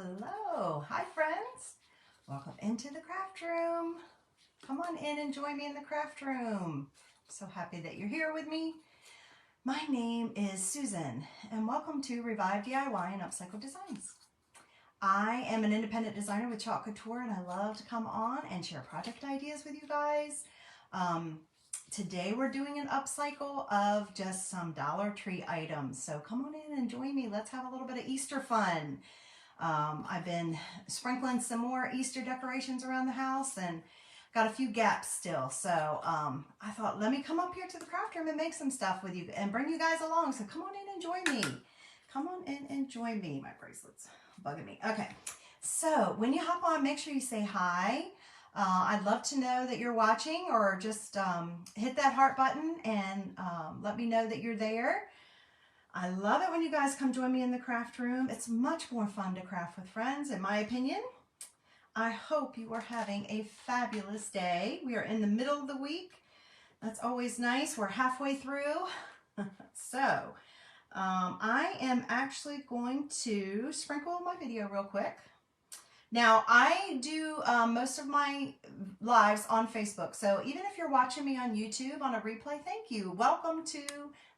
Hello, hi friends. Welcome into the craft room. Come on in and join me in the craft room. I'm so happy that you're here with me. My name is Susan and welcome to Revive DIY and Upcycle Designs. I am an independent designer with Chalk Couture and I love to come on and share project ideas with you guys. Today we're doing an upcycle of just some Dollar Tree items. So come on in and join me. Let's have a little bit of Easter fun. I've been sprinkling some more Easter decorations around the house and got a few gaps still. So I thought, let me come up here to the craft room and make some stuff with you and bring you guys along. So come on in and join me. Come on in and join me. My bracelet's bugging me. Okay. So when you hop on, make sure you say hi. I'd love to know that you're watching, or just hit that heart button and let me know that you're there. I love it when you guys come join me in the craft room. It's much more fun to craft with friends, in my opinion. I hope you are having a fabulous day. We are in the middle of the week. That's always nice. We're halfway through. So I am actually going to sprinkle my video real quick. Now, I do most of my lives on Facebook. So even if you're watching me on YouTube on a replay, thank you. Welcome to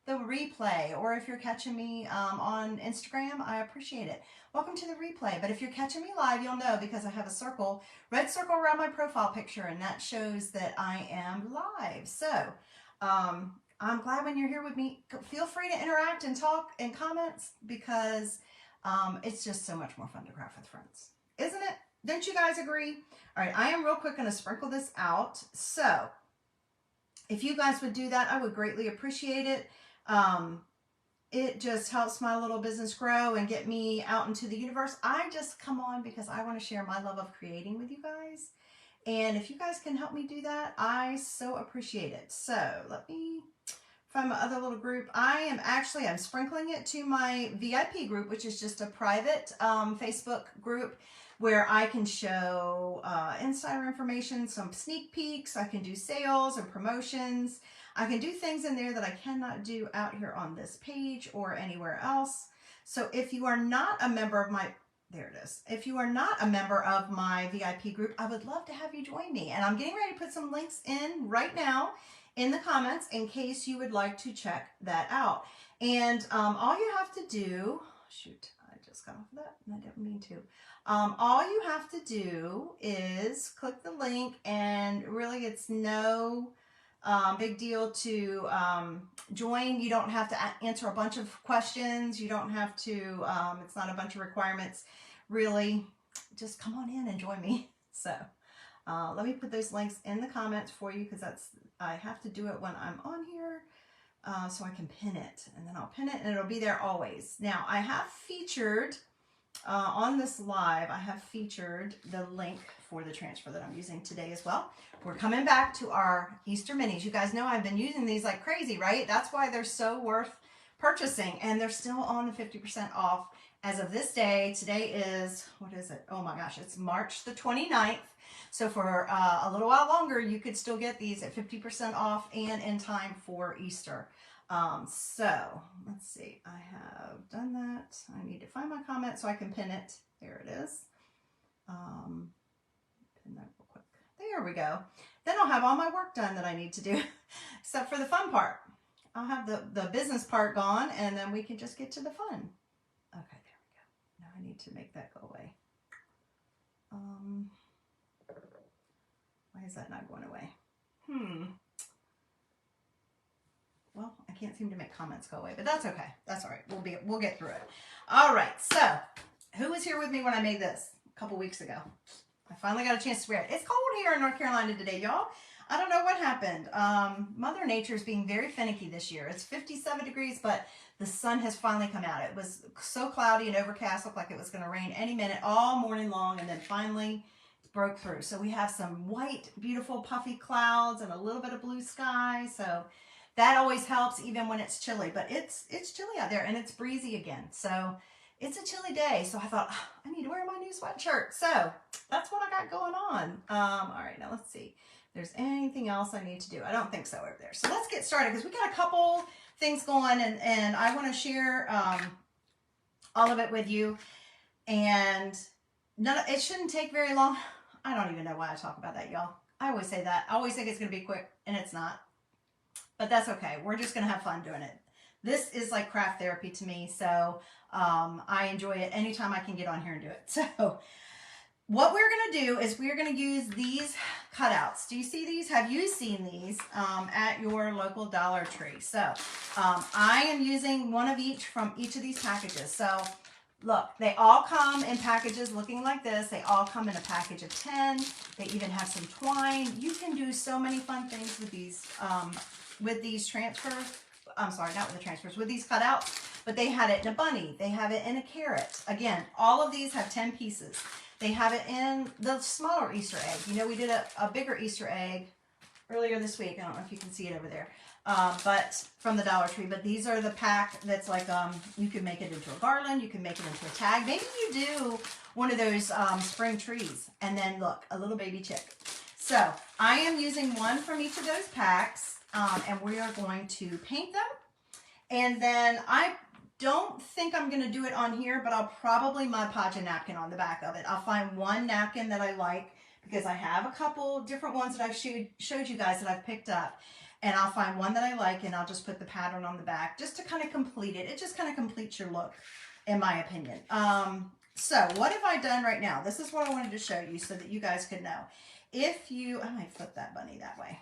the replay. Or if you're catching me on Instagram, I appreciate it. Welcome to the replay. But if you're catching me live, you'll know because I have a red circle around my profile picture, and that shows that I am live. So I'm glad when you're here with me. Feel free to interact and talk in comments because it's just so much more fun to craft with friends. Isn't it? Don't you guys agree? All right, I am real quick going to sprinkle this out. So if you guys would do that, I would greatly appreciate it. It just helps my little business grow and get me out into the universe. I just come on because I want to share my love of creating with you guys. And if you guys can help me do that, I so appreciate it. So let me find my other little group. I'm sprinkling it to my VIP group, which is just a private Facebook group where I can show insider information, some sneak peeks. I can do sales and promotions. I can do things in there that I cannot do out here on this page or anywhere else. So if you are not a member of my, there it is. If you are not a member of my VIP group, I would love to have you join me. And I'm getting ready to put some links in right now in the comments in case you would like to check that out. And all you have to do, shoot, I just got off of that and I didn't mean to. All you have to do is click the link, and really it's no big deal to join. You don't have to answer a bunch of questions. You don't have to, it's not a bunch of requirements. Really, just come on in and join me. So let me put those links in the comments for you because I have to do it when I'm on here so I can pin it. And then I'll pin it and it'll be there always. Now, I have featured on this live, I have featured the link for the transfer that I'm using today as well. We're coming back to our Easter minis. You guys know I've been using these like crazy, right? That's why they're so worth purchasing, and they're still on the 50% off as of this day. Today is, what is it? Oh my gosh, it's March the 29th. So for a little while longer, you could still get these at 50% off and in time for Easter. So let's see, I have done that. I need to find my comment so I can pin it. There it is. Pin that real quick. There we go. Then I'll have all my work done that I need to do, except for the fun part. I'll have the business part gone, and then we can just get to the fun. Okay, there we go. Now I need to make that go away. Why is that not going away? Well, I can't seem to make comments go away, but that's okay. That's all right. We'll get through it. All right. So, who was here with me when I made this a couple weeks ago? I finally got a chance to wear it. It's cold here in North Carolina today, y'all. I don't know what happened. Mother Nature is being very finicky this year. It's 57 degrees, but the sun has finally come out. It was so cloudy and overcast, looked like it was going to rain any minute all morning long, and then finally broke through. So we have some white, beautiful, puffy clouds and a little bit of blue sky. So that always helps even when it's chilly. But it's chilly out there and it's breezy again. So it's a chilly day. So I thought, oh, I need to wear my new sweatshirt. So that's what I got going on. All right, now let's see if there's anything else I need to do. I don't think so over there. So let's get started because we got a couple things going, and I want to share all of it with you. And it shouldn't take very long. I don't even know why I talk about that, y'all. I always say that. I always think it's going to be quick, and it's not. But that's okay. We're just going to have fun doing it. This is like craft therapy to me, so I enjoy it anytime I can get on here and do it. So what we're going to do is we're going to use these cutouts. Do you see these? Have you seen these at your local Dollar Tree? So I am using one of each from each of these packages. So look, they all come in packages looking like this. They all come in a package of 10. They even have some twine. You can do so many fun things with these transfers. I'm sorry, not with the transfers, with these cutouts. But they had it in a bunny. They have it in a carrot. Again, all of these have 10 pieces. They have it in the smaller Easter egg. You know, we did a bigger Easter egg earlier this week. I don't know if you can see it over there. But from the Dollar Tree. But these are the pack that's like, you can make it into a garland. You can make it into a tag. Maybe you do one of those spring trees. And then look, a little baby chick. So I am using one from each of those packs. And we are going to paint them. And then I don't think I'm going to do it on here, but I'll probably Mod Podge a napkin on the back of it. I'll find one napkin that I like because I have a couple different ones that I've showed you guys that I've picked up. And I'll find one that I like and I'll just put the pattern on the back just to kind of complete it. It just kind of completes your look, in my opinion. So what have I done right now? This is what I wanted to show you so that you guys could know. I might flip that bunny that way.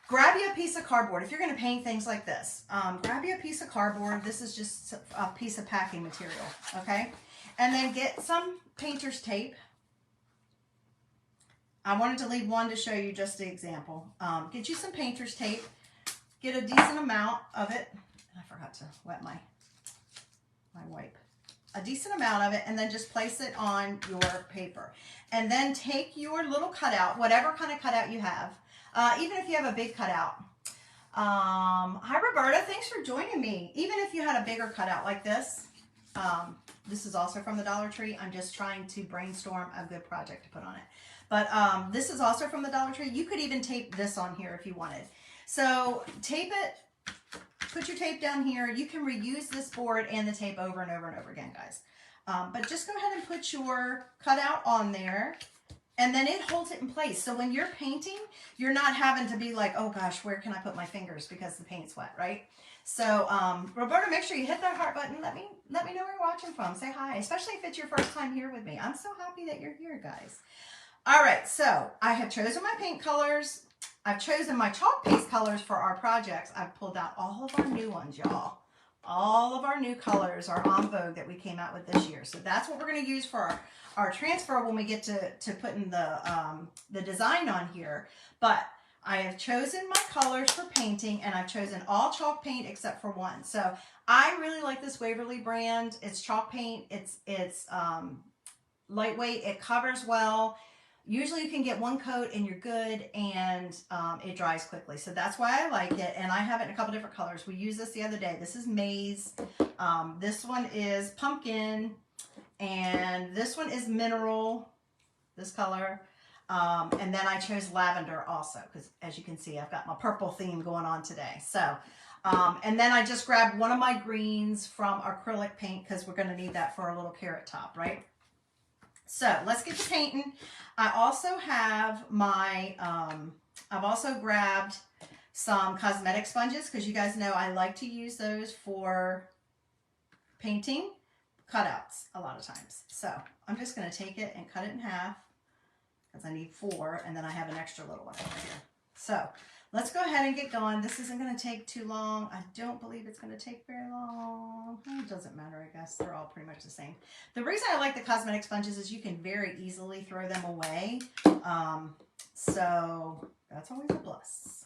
Grab you a piece of cardboard. If you're going to paint things like this, grab you a piece of cardboard. This is just a piece of packing material, okay? And then get some painter's tape. I wanted to leave one to show you just the example. Get you some painter's tape. Get a decent amount of it. I forgot to wet my wipe. A decent amount of it, and then just place it on your paper. And then take your little cutout, whatever kind of cutout you have. Even if you have a big cutout. Hi Roberta, thanks for joining me. Even if you had a bigger cutout like this, this is also from the Dollar Tree. I'm just trying to brainstorm a good project to put on it. But this is also from the Dollar Tree. You could even tape this on here if you wanted. So tape it, put your tape down here. You can reuse this board and the tape over and over and over again, guys. But just go ahead and put your cutout on there. And then it holds it in place. So when you're painting, you're not having to be like, oh gosh, where can I put my fingers because the paint's wet, right? So Roberta, make sure you hit that heart button. Let me know where you're watching from. Say hi, especially if it's your first time here with me. I'm so happy that you're here, guys. All right, so I have chosen my paint colors. I've chosen my chalk paste colors for our projects. I've pulled out all of our new ones, y'all. All of our new colors are en vogue that we came out with this year. So that's what we're going to use for our transfer when we get to putting the design on here. But I have chosen my colors for painting, and I've chosen all chalk paint except for one. So I really like this Waverly brand. It's chalk paint. It's lightweight. It covers well. Usually you can get one coat and you're good, and it dries quickly. So that's why I like it. And I have it in a couple different colors. We used this the other day. This is maize. This one is pumpkin. And this one is mineral, this color. And then I chose lavender also, because as you can see, I've got my purple theme going on today. So, and then I just grabbed one of my greens from acrylic paint, because we're going to need that for a little carrot top, right? So let's get to painting. I also have my, I've also grabbed some cosmetic sponges, because you guys know I like to use those for painting cutouts a lot of times. So I'm just going to take it and cut it in half, because I need 4, and then I have an extra little one over here. So let's go ahead and get going. This isn't going to take too long. I don't believe it's going to take very long. It doesn't matter, I guess. They're all pretty much the same. The reason I like the cosmetic sponges is you can very easily throw them away. So that's always a plus.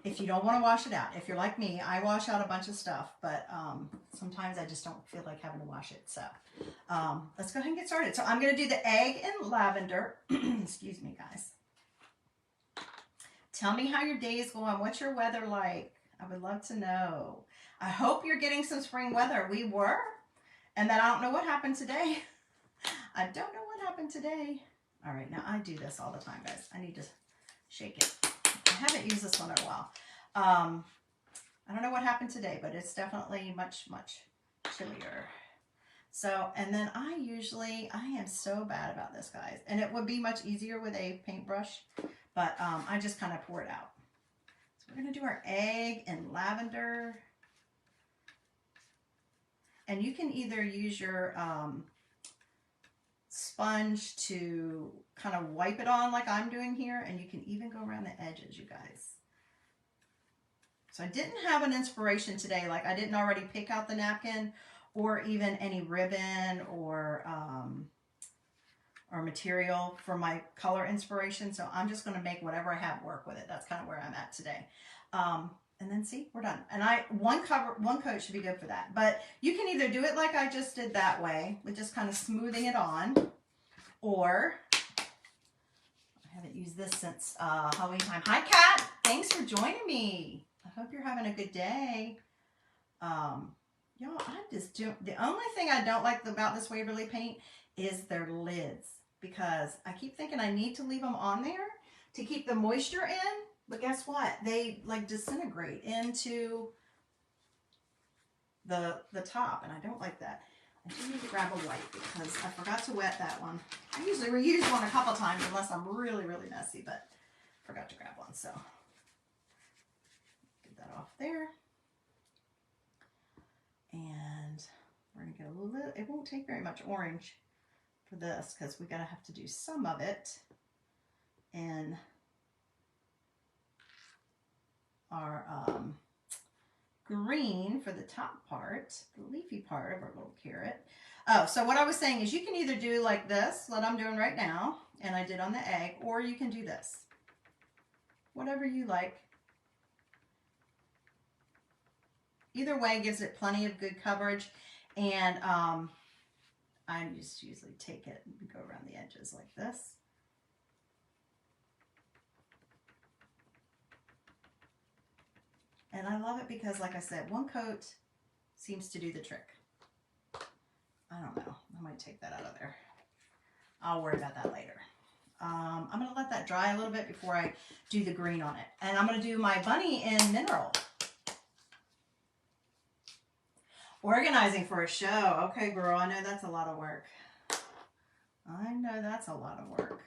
If you don't want to wash it out. If you're like me, I wash out a bunch of stuff, but sometimes I just don't feel like having to wash it. So let's go ahead and get started. So I'm going to do the egg and lavender. Excuse me, guys. Tell me how your day is going. What's your weather like? I would love to know. I hope you're getting some spring weather. We were. And then I don't know what happened today. I don't know what happened today. All right, now I do this all the time, guys. I need to shake it. I haven't used this one in a while. I don't know what happened today, but it's definitely much, much chillier. So, and then I am so bad about this, guys. And it would be much easier with a paintbrush, but I just kind of pour it out. So we're going to do our egg and lavender. And you can either use your sponge to kind of wipe it on like I'm doing here, and you can even go around the edges, you guys. So I didn't have an inspiration today, like I didn't already pick out the napkin or even any ribbon or material for my color inspiration. So I'm just going to make whatever I have work with it. That's kind of where I'm at today. And then see, we're done. And one coat should be good for that. But you can either do it like I just did that way, with just kind of smoothing it on, or I haven't used this since Halloween time. Hi, Kat. Thanks for joining me. I hope you're having a good day. Y'all, the only thing I don't like about this Waverly paint is their lids, because I keep thinking I need to leave them on there to keep the moisture in, but guess what? They like disintegrate into the top, and I don't like that. I do need to grab a wipe because I forgot to wet that one. I usually reuse one a couple times unless I'm really, really messy, but forgot to grab one, so get that off there. And we're gonna get a little, it won't take very much orange for this because we're gonna have to do some of it in our green for the top part, the leafy part of our little carrot. Oh, so what I was saying is you can either do like this, what I'm doing right now, and I did on the egg, or you can do this. Whatever you like. Either way gives it plenty of good coverage, and I just usually take it and go around the edges like this. And I love it because, like I said, one coat seems to do the trick. I don't know. I might take that out of there. I'll worry about that later. I'm going to let that dry a little bit before I do the green on it. And I'm going to do my bunny in mineral. Organizing for a show. Okay, girl, I know that's a lot of work. I know that's a lot of work.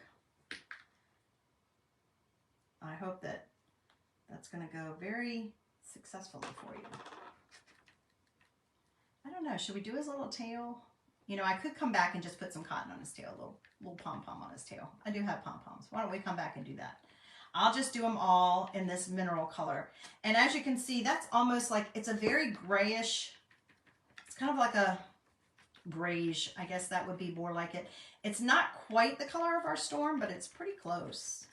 I hope that that's going to go very successfully for you. I don't know. Should we do his little tail? You know, I could come back and just put some cotton on his tail, a little pom-pom on his tail. I do have pom-poms. Why don't we come back and do that? I'll just do them all in this mineral color. And as you can see, that's almost like, it's a very grayish, it's kind of like a grayish, I guess that would be more like it. It's not quite the color of our storm, but it's pretty close.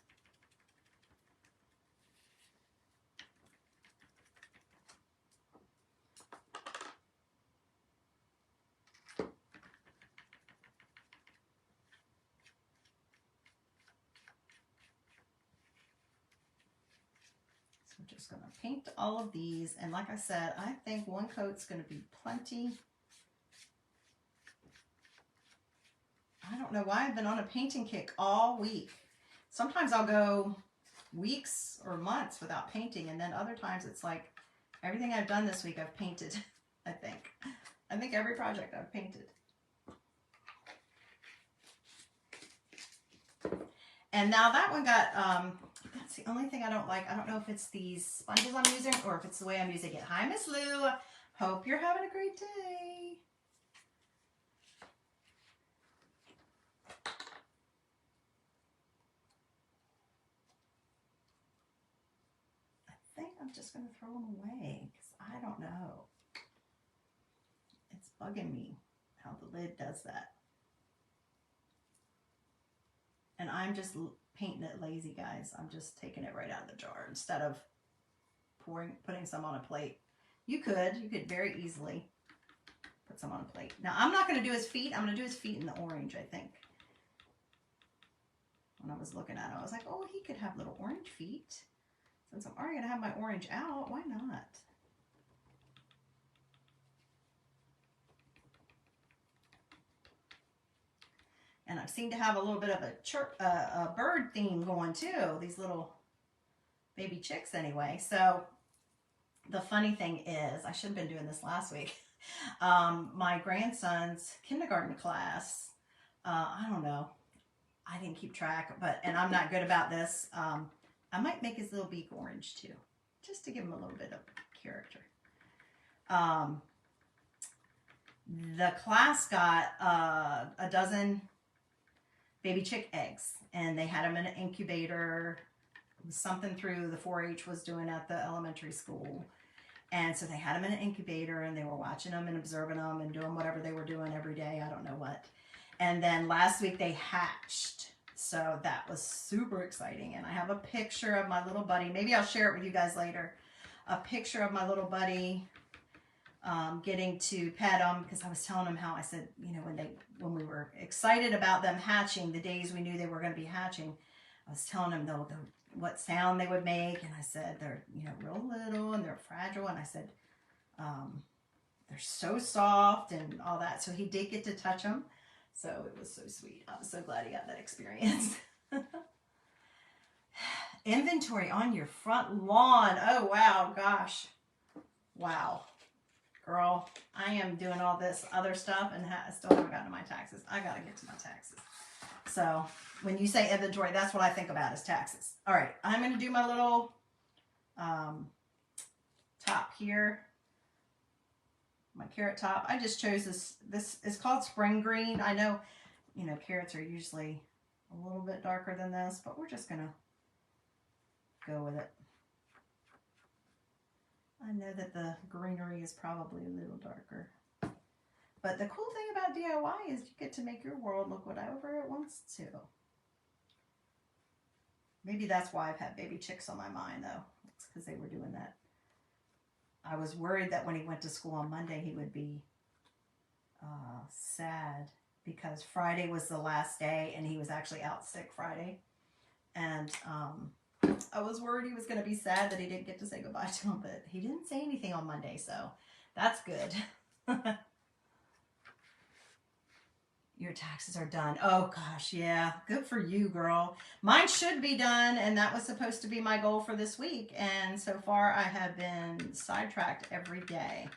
I'm just going to paint all of these, and like I said, I think one coat's going to be plenty. I don't know why I've been on a painting kick all week. Sometimes I'll go weeks or months without painting, and then other times it's like everything I've done this week I've painted. I think every project I've painted. And now that one got, that's the only thing I don't like. I don't know if it's these sponges I'm using or if it's the way I'm using it. Hi, Miss Lou. Hope you're having a great day. I think I'm just going to throw them away because I don't know. It's bugging me how the lid does that. And I'm just painting it lazy, guys. I'm just taking it right out of the jar instead of putting some on a plate. You could very easily put some on a plate. Now, I'm not going to do his feet. I'm going to do his feet in the orange, I think. When I was looking at it, I was like, oh, he could have little orange feet. Since I'm already going to have my orange out, why not? And I seem to have a little bit of a bird theme going too. These little baby chicks anyway. So the funny thing is, I should have been doing this last week. My grandson's kindergarten class, I don't know. I didn't keep track, and I'm not good about this. I might make his little beak orange too, just to give him a little bit of character. The class got a dozen baby chick eggs, and they had them in an incubator. It was something through the 4-H was doing at the elementary school. And so they had them in an incubator, and they were watching them and observing them and doing whatever they were doing every day. I don't know what. And then last week they hatched. So that was super exciting. And I have a picture of my little buddy. Maybe I'll share it with you guys later. A picture of my little buddy getting to pet them, because I was telling him how I said, you know, when we were excited about them hatching, the days we knew they were going to be hatching, I was telling him what sound they would make, and I said they're, you know, real little and they're fragile, and I said they're so soft and all that. So he did get to touch them, so it was so sweet. I was so glad he got that experience. Inventory on your front lawn. Oh wow, gosh, wow, girl, I am doing all this other stuff and still haven't gotten to my taxes. I gotta get to my taxes. So when you say inventory, that's what I think about is taxes. All right, I'm going to do my little top here, my carrot top. I just chose this. This is called spring green. I know, you know, carrots are usually a little bit darker than this, but we're just going to go with it. I know that the greenery is probably a little darker. But the cool thing about DIY is you get to make your world look whatever it wants to. Maybe that's why I've had baby chicks on my mind, though. It's because they were doing that. I was worried that when he went to school on Monday, he would be sad, because Friday was the last day, and he was actually out sick Friday. And I was worried he was going to be sad that he didn't get to say goodbye to him, but he didn't say anything on Monday, so that's good. Your taxes are done. Oh gosh, yeah. Good for you, girl. Mine should be done, and that was supposed to be my goal for this week. And so far, I have been sidetracked every day.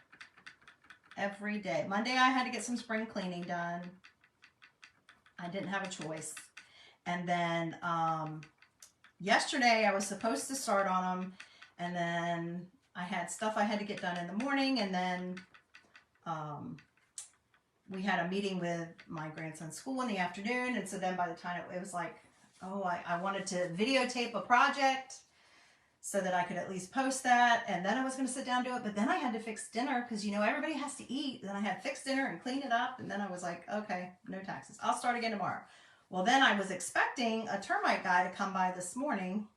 Every day. Monday, I had to get some spring cleaning done. I didn't have a choice. And then yesterday, I was supposed to start on them, and then I had stuff I had to get done in the morning, and then we had a meeting with my grandson's school in the afternoon, and so then by the time it was like, oh, I wanted to videotape a project so that I could at least post that, and then I was going to sit down and do it, but then I had to fix dinner, because, you know, everybody has to eat. Then I had to fix dinner and clean it up, and then I was like, okay, no taxes. I'll start again tomorrow. Well, then I was expecting a termite guy to come by this morning,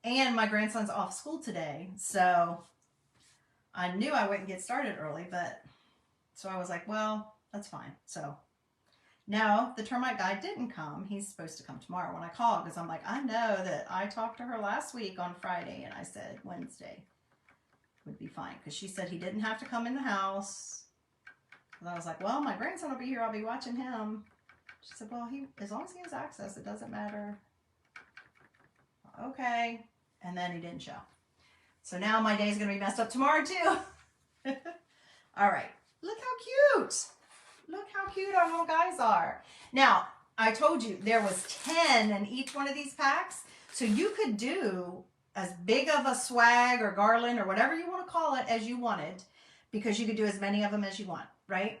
and my grandson's off school today, so I knew I wouldn't get started early, but so I was like, well, that's fine. So now the termite guy didn't come. He's supposed to come tomorrow when I called, because I'm like, I know that I talked to her last week on Friday, and I said Wednesday would be fine, because she said he didn't have to come in the house. And I was like, well, my grandson will be here. I'll be watching him. She said, well, as long as he has access, it doesn't matter. Okay. And then he didn't show. So now my day is going to be messed up tomorrow too. All right. Look how cute. Look how cute our little guys are. Now, I told you there was 10 in each one of these packs. So you could do as big of a swag or garland or whatever you want to call it as you wanted, because you could do as many of them as you want, right?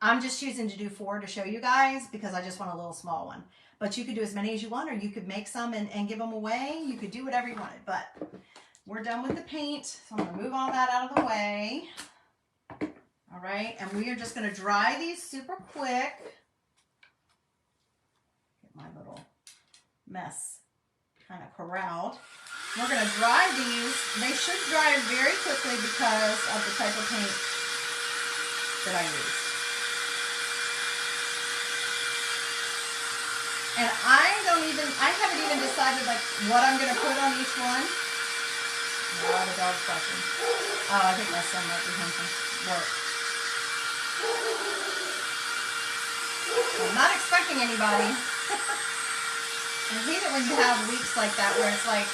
I'm just choosing to do 4 to show you guys, because I just want a little small one. But you could do as many as you want, or you could make some and give them away. You could do whatever you wanted. But we're done with the paint, so I'm going to move all that out of the way. All right, and we are just going to dry these super quick. Get my little mess kind of corralled. We're going to dry these. They should dry very quickly because of the type of paint that I use. And I haven't even decided like what I'm going to put on each one. A lot of dogs barking. Oh, I think my son might be home from work. I'm not expecting anybody. I hate it when you have weeks like that where it's like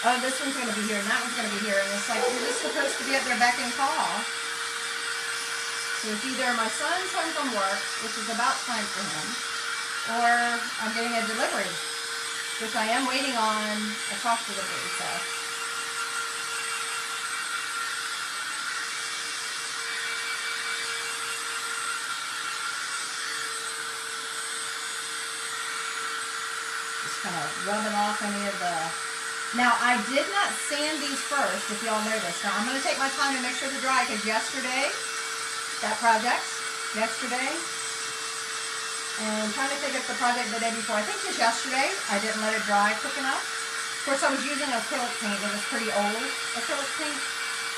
oh, this one's going to be here and that one's going to be here. And it's like, you're just supposed to be at their beck and call. So it's either my son's home from work, which is about time for him, or I'm getting a delivery, which I am waiting on a cross delivery, so. Just kind of rubbing off any of the... Now, I did not sand these first, if y'all noticed. Now, I'm going to take my time to make sure they're dry, because yesterday, that project, yesterday, and I'm trying to think of the project the day before. I think just yesterday, I didn't let it dry quick enough. Of course, I was using acrylic paint. It was pretty old acrylic paint,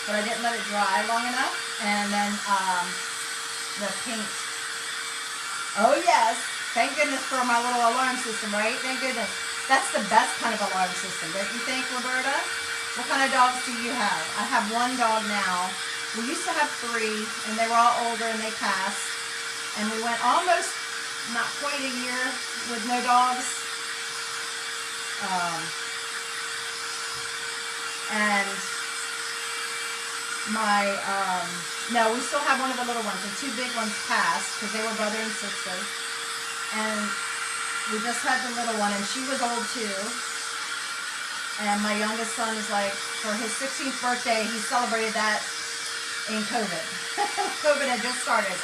but I didn't let it dry long enough. And then the paint. Oh, yes. Thank goodness for my little alarm system, right? Thank goodness. That's the best kind of alarm system, don't you think, Roberta? What kind of dogs do you have? I have one dog now. We used to have 3, and they were all older, and they passed. And we went almost, not quite a year, with no dogs. And my, no, we still have one of the little ones. The 2 big ones passed, because they were brother and sister. And we just had the little one, and she was old too. And my youngest son is like, for his 16th birthday, he celebrated that in COVID. COVID had just started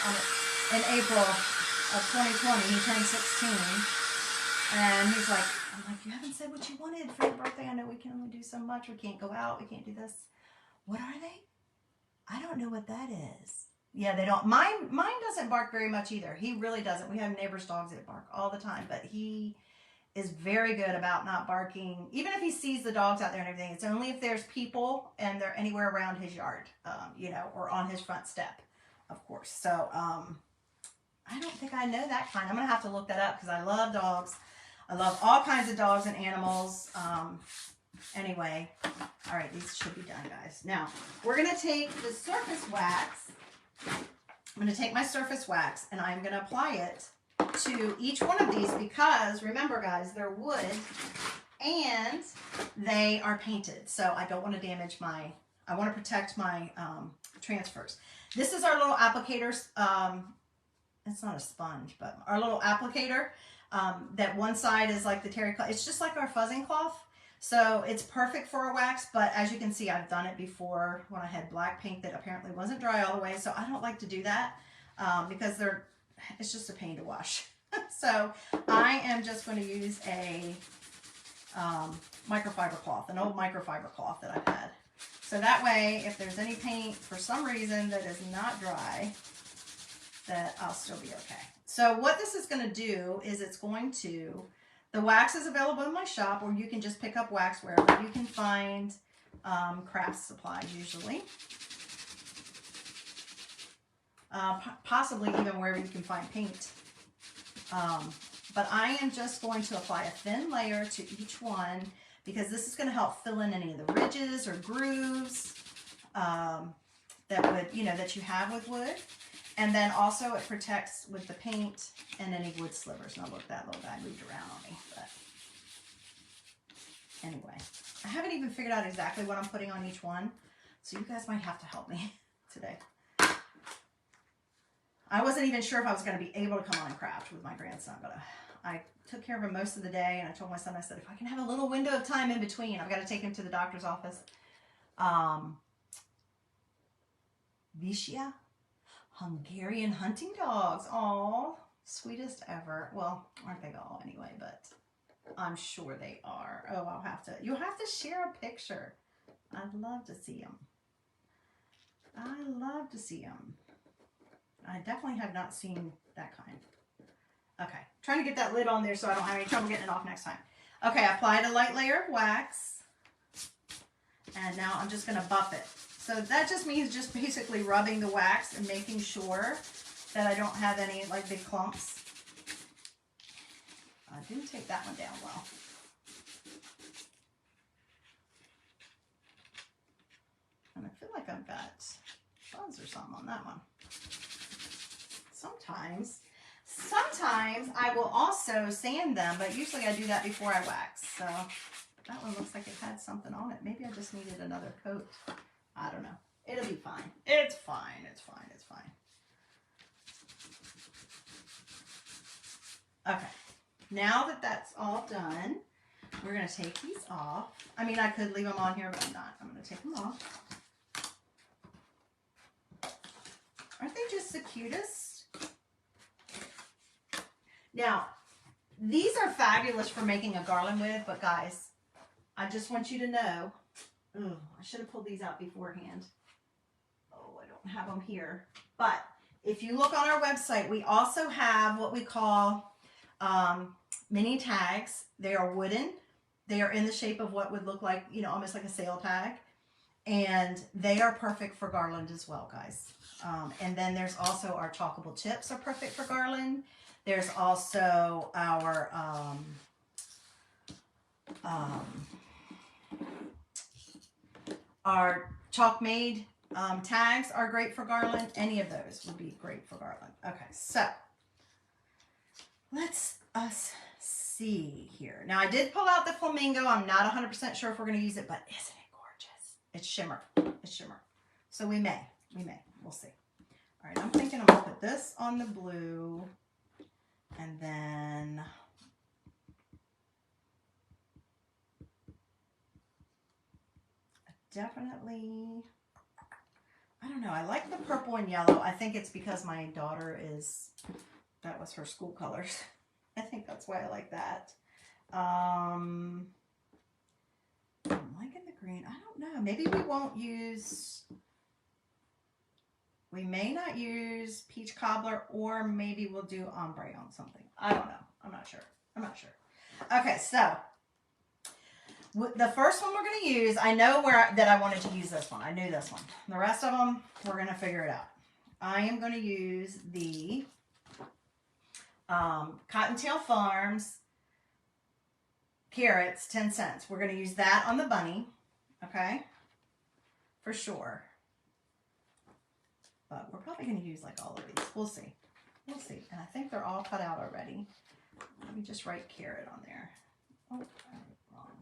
in April of 2020. He turned 16. And he's like, I'm like, you haven't said what you wanted for your birthday. I know we can only do so much. We can't go out. We can't do this. What are they? I don't know what that is. Yeah, they don't. Mine doesn't bark very much either. He really doesn't. We have neighbors' dogs that bark all the time, but he is very good about not barking. Even if he sees the dogs out there and everything, it's only if there's people and they're anywhere around his yard, you know, or on his front step, of course. So I don't think I know that kind. I'm going to have to look that up because I love dogs. I love all kinds of dogs and animals. Anyway, all right, these should be done, guys. Now, we're going to take the surface wax. I'm going to take my surface wax and I'm going to apply it to each one of these because, remember guys, they're wood and they are painted. So I don't want to damage my, I want to protect my transfers. This is our little applicator. It's not a sponge, but our little applicator that one side is like the terry cloth. It's just like our fuzzing cloth. So it's perfect for a wax, but as you can see, I've done it before when I had black paint that apparently wasn't dry all the way. So I don't like to do that because it's just a pain to wash. So I am just going to use a microfiber cloth, an old microfiber cloth that I've had. So that way, if there's any paint for some reason that is not dry, that I'll still be okay. So what this is going to do is it's going to, the wax is available in my shop, or you can just pick up wax wherever you can find craft supplies usually. Possibly even wherever you can find paint. But I am just going to apply a thin layer to each one because this is going to help fill in any of the ridges or grooves that would, you know, that you have with wood. And then also it protects with the paint and any wood slivers. Now look, that little guy moved around on me. But anyway, I haven't even figured out exactly what I'm putting on each one. So you guys might have to help me today. I wasn't even sure if I was going to be able to come on and craft with my grandson, but I took care of him most of the day, and I told my son, I said, if I can have a little window of time in between, I've got to take him to the doctor's office. Vishia, Hungarian hunting dogs. Aw, sweetest ever. Well, aren't they all anyway, but I'm sure they are. Oh, you'll have to share a picture. I'd love to see them. I love to see them. I definitely have not seen that kind. Okay, trying to get that lid on there so I don't have any trouble getting it off next time. Okay, I applied a light layer of wax. And now I'm just going to buff it. So that just means just basically rubbing the wax and making sure that I don't have any like big clumps. I didn't take that one down well. And I feel like I've got fuzz or something on that one. Sometimes I will also sand them, but usually I do that before I wax. So that one looks like it had something on it. Maybe I just needed another coat. I don't know. It'll be fine. It's fine. It's fine. It's fine. Okay. Now that that's all done, we're going to take these off. I mean, I could leave them on here, but I'm not. I'm going to take them off. Aren't they just the cutest? Now, these are fabulous for making a garland with, but guys, I just want you to know, ooh, I should have pulled these out beforehand. Oh, I don't have them here. But if you look on our website, we also have what we call mini tags. They are wooden. They are in the shape of what would look like, you know, almost like a sail tag. And they are perfect for garland as well, guys. And then there's also our chalkable chips are perfect for garland. There's also our chalk made tags are great for garland. Any of those would be great for garland. Okay, so let's see here. Now I did pull out the flamingo. I'm not 100% sure if we're going to use it, but isn't it gorgeous? It's shimmer. It's shimmer. So we may. We'll see. All right, I'm thinking I'm going to put this on the blue, and then definitely, I don't know, I like the purple and yellow. I think it's because my daughter that was her school colors. I think that's why I like that. I'm liking the green. I don't know. Maybe we may not use peach cobbler, or maybe we'll do ombre on something. I don't know. I'm not sure. Okay, so the first one we're going to use, I know that I wanted to use this one. I knew this one. The rest of them, we're going to figure it out. I am going to use the Cottontail Farms carrots, 10 cents. We're going to use that on the bunny, okay, for sure. But we're probably going to use like all of these. We'll see. And I think they're all cut out already. Let me just write carrot on there. Oh, I wrote wrong.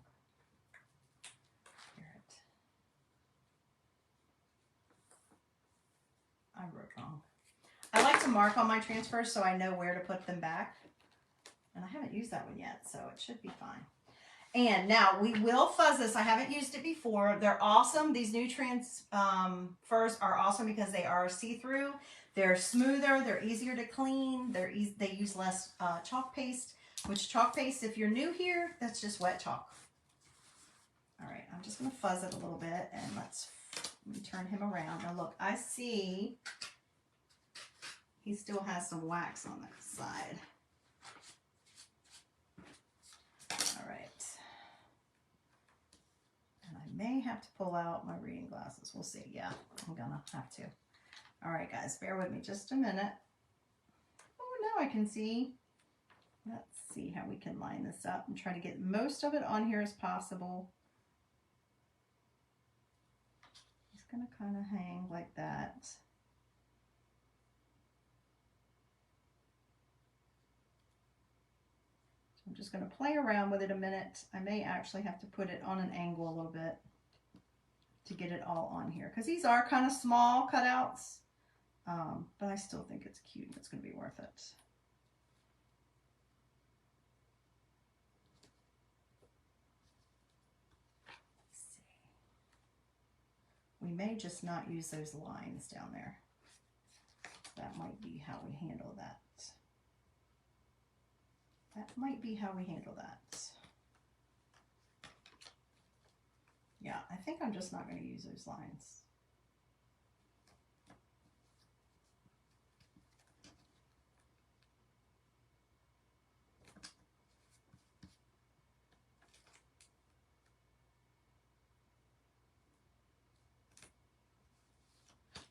Carrot. I wrote wrong. I like to mark on my transfers so I know where to put them back. And I haven't used that one yet, so it should be fine. And now we will fuzz this. I haven't used it before. They're awesome. These new transfers are awesome because they are see-through. They're smoother. They're easier to clean. They use less chalk paste, which chalk paste, if you're new here, that's just wet chalk. All right, I'm just going to fuzz it a little bit, and let me turn him around. Now look, I see he still has some wax on the side. All right. And I may have to pull out my reading glasses. We'll see. Yeah, I'm gonna have to. All right, guys, bear with me just a minute. Oh, now I can see. Let's see how we can line this up and try to get most of it on here as possible. It's gonna kind of hang like that. I'm just going to play around with it a minute. I may actually have to put it on an angle a little bit to get it all on here, because these are kind of small cutouts, but I still think it's cute and it's going to be worth it. Let's see. We may just not use those lines down there. That might be how we handle that. Yeah, I think I'm just not going to use those lines.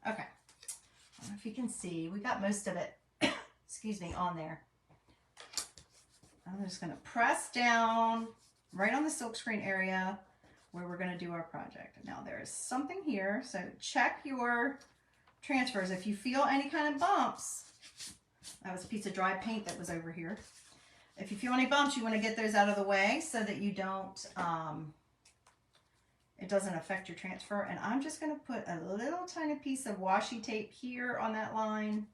Okay. I don't know if you can see, we got most of it, excuse me, on there. I'm just going to press down right on the silkscreen area where we're going to do our project. Now there is something here, so check your transfers. If you feel any kind of bumps, that was a piece of dry paint that was over here. If you feel any bumps, you want to get those out of the way so that you don't, it doesn't affect your transfer. And I'm just going to put a little tiny piece of washi tape here on that line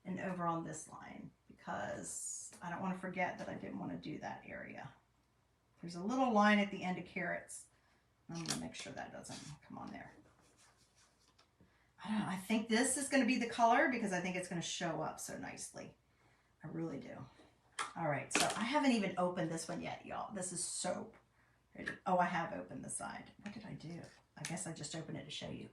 and over on this line because I don't want to forget that I didn't want to do that area. There's a little line at the end of carrots. I'm going to make sure that doesn't come on there. I don't know. I think this is going to be the color because I think it's going to show up so nicely. I really do. All right, so I haven't even opened this one yet, y'all. This is soap. Oh, I have opened the side. What did I do? I guess I just opened it to show you.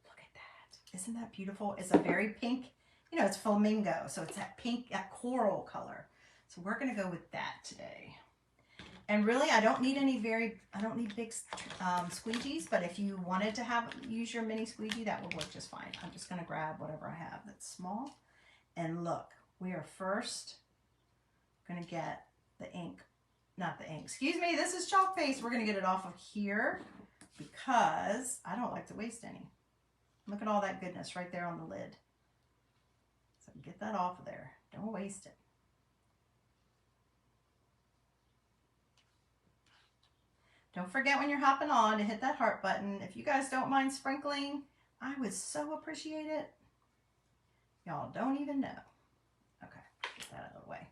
Look at that. Isn't that beautiful? It's a very pink, you know, it's flamingo. So it's that pink, that coral color. So we're going to go with that today. And really, I don't need I don't need big squeegees, but if you wanted to use your mini squeegee, that would work just fine. I'm just going to grab whatever I have that's small. And look, we are first going to get the ink, not the ink, excuse me, this is chalk paste. We're going to get it off of here because I don't like to waste any. Look at all that goodness right there on the lid. So get that off of there. Don't waste it. Don't forget when you're hopping on to hit that heart button. If you guys don't mind sprinkling, I would so appreciate it. Y'all don't even know. Okay, get that out of the way.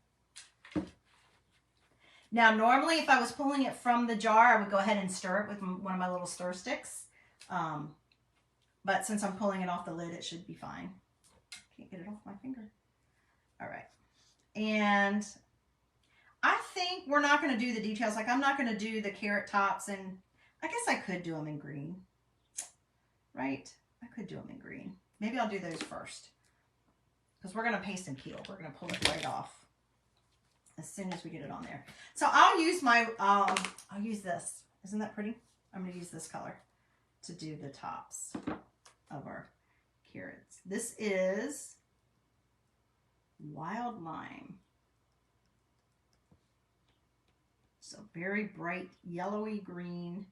Now, normally if I was pulling it from the jar, I would go ahead and stir it with one of my little stir sticks. But since I'm pulling it off the lid, it should be fine. Can't get it off my finger. All right. And I think we're not going to do the details. Like I'm not going to do the carrot tops, and I guess I could do them in green, right? I could do them in green. Maybe I'll do those first because we're going to paste and peel. We're going to pull it right off as soon as we get it on there. So I'll use my, I'll use this. Isn't that pretty? I'm going to use this color to do the tops of our carrots. This is Wild Lime. So very bright yellowy green.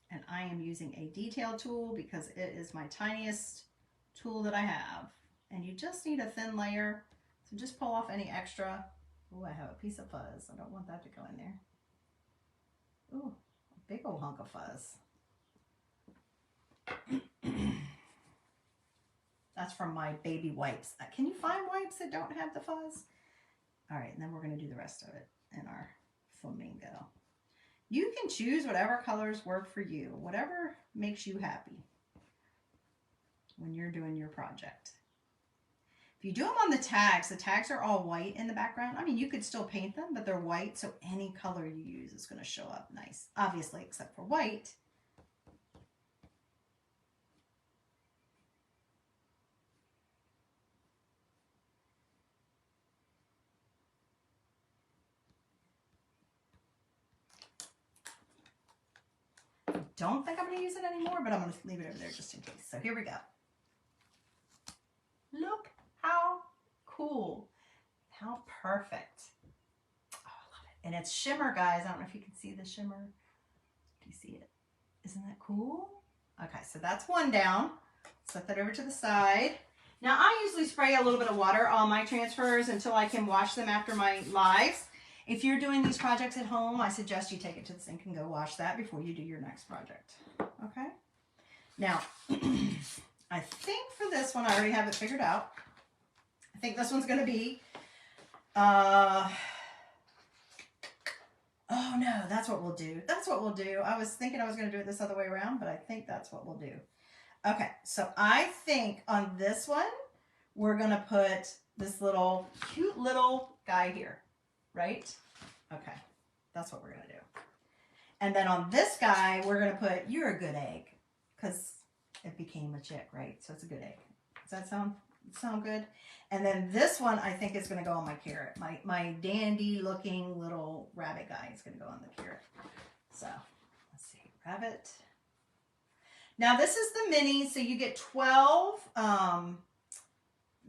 And I am using a detail tool because it is my tiniest tool that I have. And you just need a thin layer. So just pull off any extra. Oh, I have a piece of fuzz. I don't want that to go in there. Ooh, a big old hunk of fuzz. That's from my baby wipes. Can you find wipes that don't have the fuzz? All right, and then we're going to do the rest of it in our flamingo. You can choose whatever colors work for you, whatever makes you happy when you're doing your project. If you do them on the tags are all white in the background. I mean, you could still paint them, but they're white, so any color you use is going to show up nice, obviously, except for white. Don't think I'm going to use it anymore, but I'm going to leave it over there just in case. So here we go. Look how cool. How perfect. Oh, I love it. And it's shimmer, guys. I don't know if you can see the shimmer. Do you see it? Isn't that cool? Okay, so that's one down. Set that over to the side. Now, I usually spray a little bit of water on my transfers until I can wash them after my lives. If you're doing these projects at home, I suggest you take it to the sink and go wash that before you do your next project. Okay? Now, I think for this one, I already have it figured out. I think this one's going to be, oh no, that's what we'll do. That's what we'll do. I was thinking I was going to do it this other way around, but I think that's what we'll do. Okay, so I think on this one, we're going to put this little cute little guy here. Right? Okay. That's what we're going to do. And then on this guy, we're going to put, you're a good egg. Because it became a chick, right? So it's a good egg. Does that sound good? And then this one, I think is going to go on my carrot. My dandy looking little rabbit guy is going to go on the carrot. So, let's see. Rabbit. Now, this is the mini. So you get 12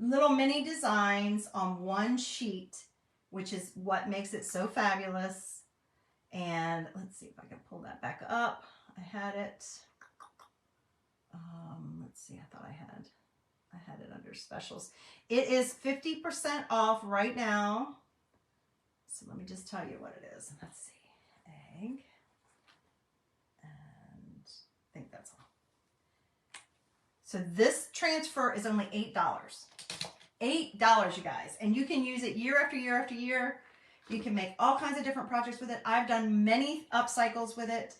little mini designs on one sheet, which is what makes it so fabulous. And let's see if I can pull that back up. I had it. Let's see, I thought I had. I had it under specials. It is 50% off right now. So let me just tell you what it is. Let's see. Egg. And I think that's all. So this transfer is only $8. $8, you guys. And you can use it year after year after year. You can make all kinds of different projects with it. I've done many upcycles with it.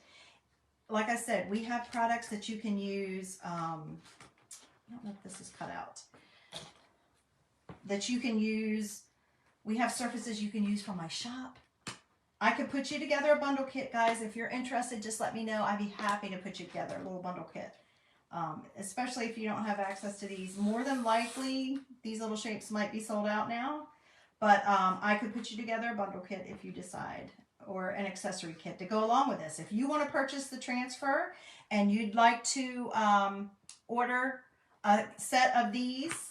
Like I said, we have products that you can use. I don't know if this is cut out. That you can use. We have surfaces you can use from my shop. I could put you together a bundle kit, guys. If you're interested, just let me know. I'd be happy to put you together a little bundle kit. Especially if you don't have access to these. More than likely, these little shapes might be sold out now. But I could put you together a bundle kit if you decide. Or an accessory kit to go along with this. If you want to purchase the transfer and you'd like to order a set of these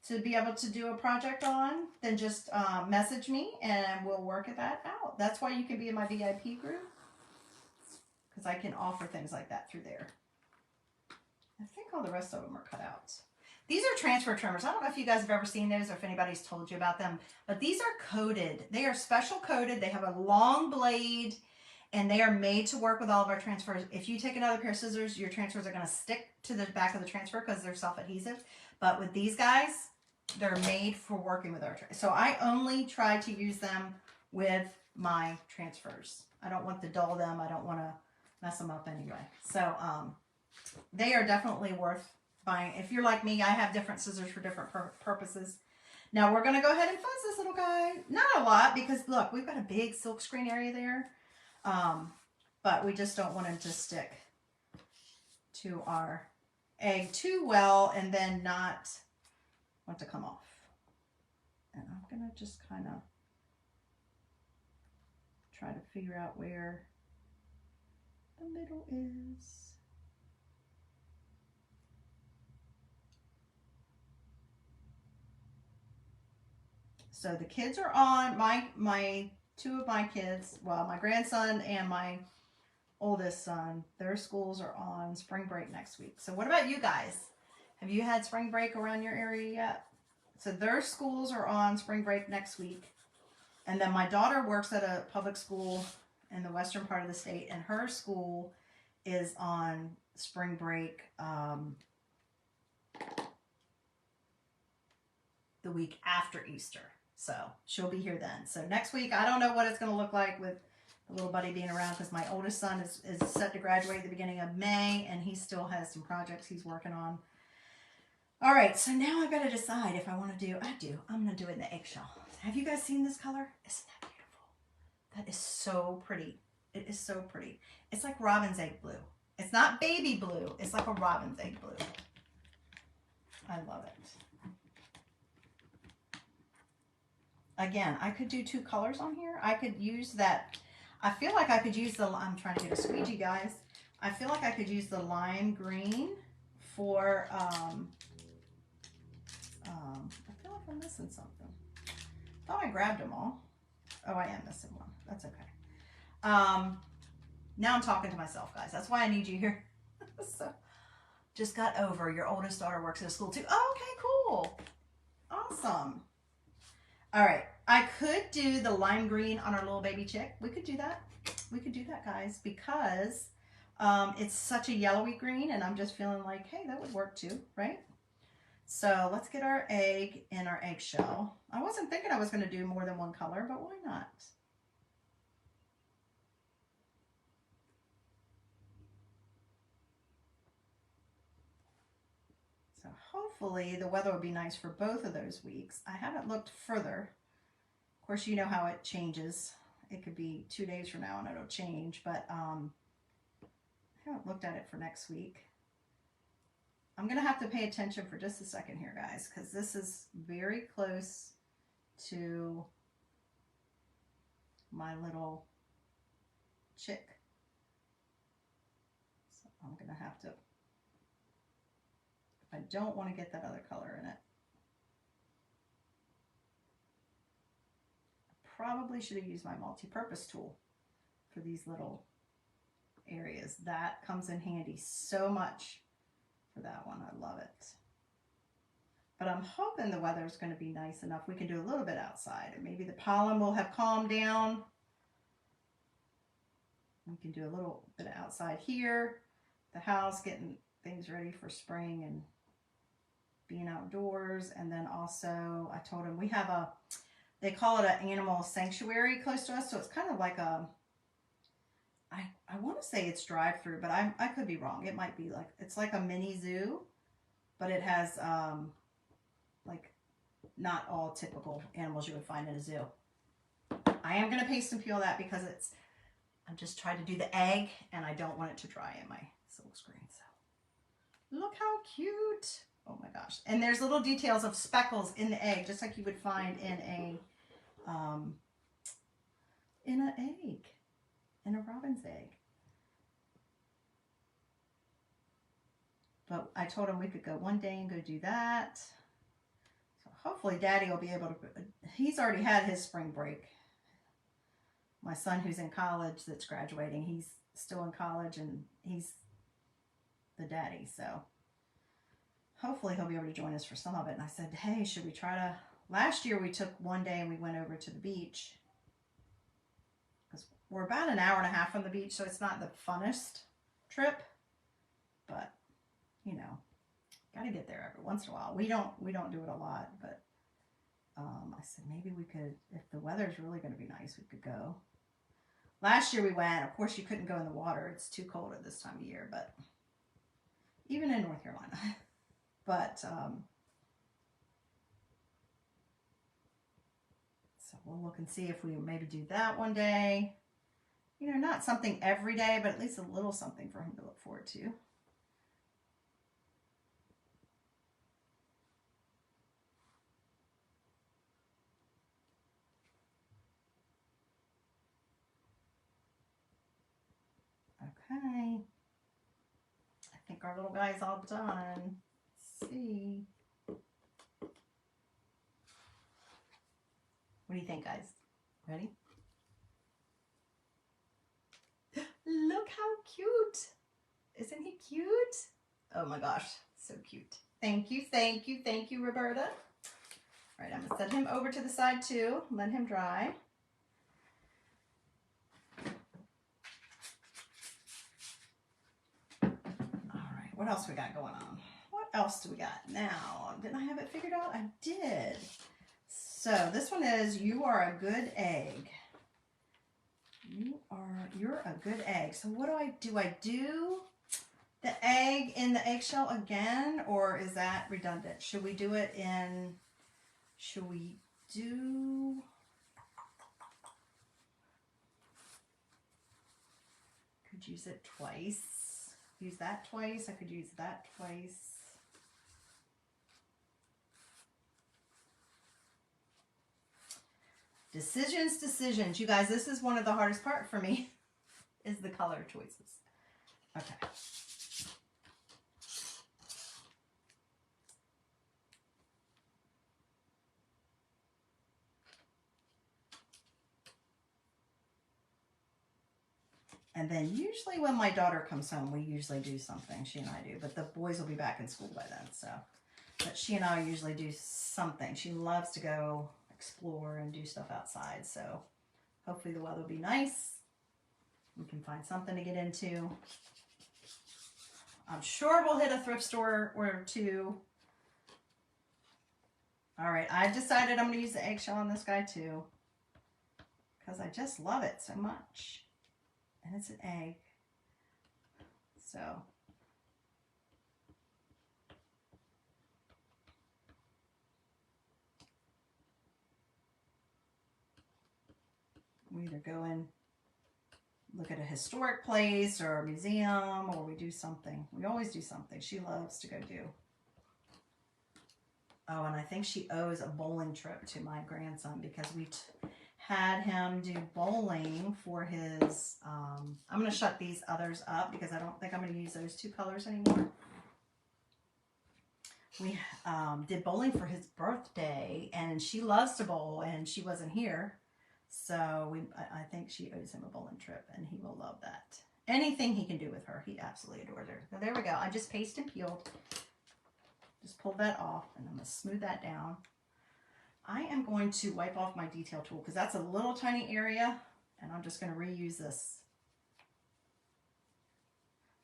to be able to do a project on, then just message me and we'll work that out. That's why you can be in my VIP group. Because I can offer things like that through there. I think all the rest of them are cut out. These are transfer trimmers. I don't know if you guys have ever seen those or if anybody's told you about them, but these are coated. They are special coated. They have a long blade and they are made to work with all of our transfers. If you take another pair of scissors, your transfers are going to stick to the back of the transfer because they're self-adhesive. But with these guys, they're made for working with our transfers. So I only try to use them with my transfers. I don't want to dull them. I don't want to mess them up anyway. So they are definitely worth buying. If you're like me, I have different scissors for different purposes. Now we're going to go ahead and fuzz this little guy. Not a lot because look, we've got a big silk screen area there. But we just don't want him to stick to our egg too well and then not want to come off. And I'm going to just kind of try to figure out where the middle is. So the kids are on, my two of my kids, well, my grandson and my oldest son, their schools are on spring break next week. So what about you guys? Have you had spring break around your area yet? So their schools are on spring break next week. And then my daughter works at a public school in the western part of the state, and her school is on spring break the week after Easter. So she'll be here then. So next week, I don't know what it's going to look like with the little buddy being around because my oldest son is set to graduate at the beginning of May and he still has some projects he's working on. All right, so now I've got to decide if I want to do, I'm going to do it in the eggshell. Have you guys seen this color? Isn't that beautiful? That is so pretty. It is so pretty. It's like robin's egg blue. It's not baby blue. It's like a robin's egg blue. I love it. Again, I could do two colors on here. I could use that. I feel like I could use the, I'm trying to get a squeegee, guys. I feel like I could use the lime green for, I feel like I'm missing something. Thought I grabbed them all. Oh, I am missing one. That's okay. Now I'm talking to myself, guys. That's why I need you here. So, just got over. Your oldest daughter works at a school too. Oh, okay, cool. Awesome. All right. I could do the lime green on our little baby chick. We could do that. We could do that, guys, because it's such a yellowy green, and I'm just feeling like, hey, that would work too, right? So let's get our egg in our eggshell. I wasn't thinking I was going to do more than one color, but why not? So hopefully the weather will be nice for both of those weeks. I haven't looked further. Of course, you know how it changes. It could be 2 days from now and it'll change, but I haven't looked at it for next week. I'm going to have to pay attention for just a second here, guys, because this is very close to my little chick. So I'm going to have to, I don't want to get that other color in it. I probably should have used my multi-purpose tool for these little areas. That comes in handy so much for that one. I love it. But I'm hoping the weather is going to be nice enough. We can do a little bit outside. Or maybe the pollen will have calmed down. We can do a little bit outside here. The house, getting things ready for spring and being outdoors. And then also, I told him we have a, they call it an animal sanctuary close to us. So it's kind of like a, I want to say it's drive-through, but I could be wrong. It might be like, it's like a mini zoo, but it has like not all typical animals you would find in a zoo. I am going to paste and peel that because it's, I'm just trying to do the egg and I don't want it to dry in my silk screen. So look how cute. Oh my gosh. And there's little details of speckles in the egg, just like you would find in an egg, in a robin's egg. But I told him we could go one day and go do that. So hopefully Daddy will be able to, he's already had his spring break. My son who's in college that's graduating, he's still in college and he's the daddy. So hopefully he'll be able to join us for some of it. And I said, hey, should we try to, last year we took one day and we went over to the beach. Because we're about an hour and a half from the beach, so it's not the funnest trip. But you know, got to get there every once in a while. We don't do it a lot, but I said maybe we could, if the weather's really going to be nice, we could go. Last year we went. Of course, you couldn't go in the water. It's too cold at this time of year, but even in North Carolina. But so we'll look and see if we maybe do that one day. You know, not something every day, but at least a little something for him to look forward to. Okay, I think our little guy's all done. Let's see. What do you think, guys? Ready? Look how cute. Isn't he cute? Oh my gosh, so cute. Thank you, thank you, thank you, Roberta. All right, I'm gonna set him over to the side too, let him dry. What else we got going on? What else do we got now? Didn't I have it figured out? I did. So this one is, you are a good egg. You're a good egg. So what do? I do the egg in the eggshell again, or is that redundant? Should we do it in, could use it twice. Use that twice. I could use that twice. Decisions. You guys, this is one of the hardest part for me, is the color choices. Okay. And then usually when my daughter comes home, we usually do something, she and I do, but the boys will be back in school by then, so. But she and I usually do something. She loves to go explore and do stuff outside, so hopefully the weather will be nice. We can find something to get into. I'm sure we'll hit a thrift store or two. All right, I've decided I'm going to use the eggshell on this guy too, because I just love it so much. And it's an egg. So we either go and look at a historic place or a museum, or we do something. We always do something. She loves to go do. Oh, and I think she owes a bowling trip to my grandson, because we had him do bowling for his, I'm going to shut these others up because I don't think I'm going to use those two colors anymore. We did bowling for his birthday, and she loves to bowl, and she wasn't here. So I think she owes him a bowling trip, and he will love that. Anything he can do with her, he absolutely adores her. So there we go. I just pasted and peeled. Just pull that off, and I'm going to smooth that down. I am going to wipe off my detail tool because that's a little tiny area, and I'm just going to reuse this.